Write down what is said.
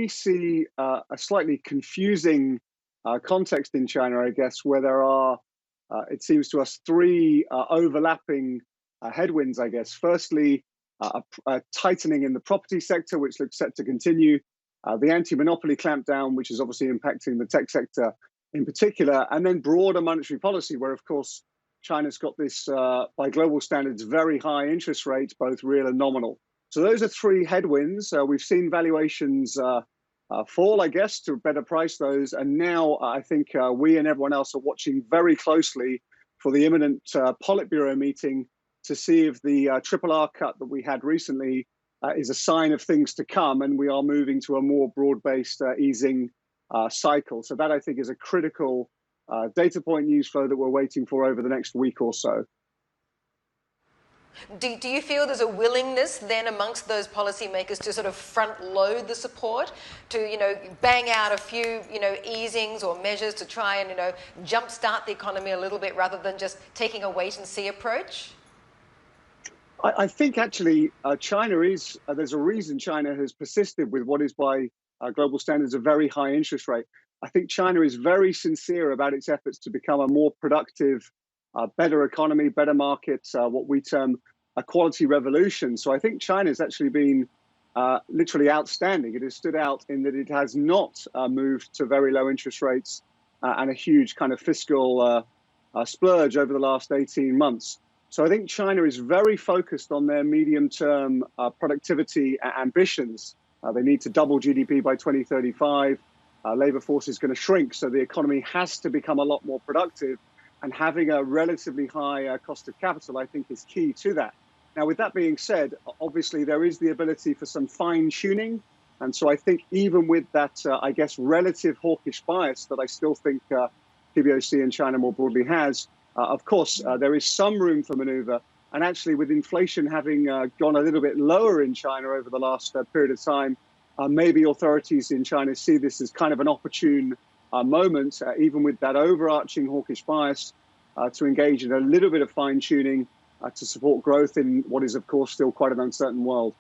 we see a slightly confusing context in China, I guess, where there are, it seems to us, three overlapping headwinds, I guess. Firstly, a tightening in the property sector, which looks set to continue. The anti-monopoly clampdown, which is obviously impacting the tech sector in particular, and then broader monetary policy, where, of course, China's got this, by global standards, very high interest rates, both real and nominal. So those are three headwinds. We've seen valuations fall, I guess, to better price those. And now I think we and everyone else are watching very closely for the imminent Politburo meeting to see if the triple R cut that we had recently is a sign of things to come, and we are moving to a more broad-based easing cycle. So that, I think, is a critical data point news flow that we're waiting for over the next week or so. Do you feel there's a willingness then amongst those policymakers to sort of front load the support, to bang out a few easings or measures to try and jumpstart the economy a little bit rather than just taking a wait and see approach? I think actually China is, there's a reason China has persisted with what is by global standards a very high interest rate. I think China is very sincere about its efforts to become a more productive, better economy, better markets, what we term a quality revolution. So I think China has actually been literally outstanding. It has stood out in that it has not moved to very low interest rates and a huge kind of fiscal splurge over the last 18 months. So I think China is very focused on their medium-term productivity ambitions. They need to double GDP by 2035. Labor force is going to shrink, so the economy has to become a lot more productive. And having a relatively high cost of capital, I think, is key to that. Now, with that being said, obviously, there is the ability for some fine-tuning. And so I think even with that, I guess, relative hawkish bias that I still think PBOC and China more broadly has, of course, there is some room for maneuver. And actually, with inflation having gone a little bit lower in China over the last period of time, maybe authorities in China see this as kind of an opportune moment, even with that overarching hawkish bias, to engage in a little bit of fine-tuning to support growth in what is, of course, still quite an uncertain world.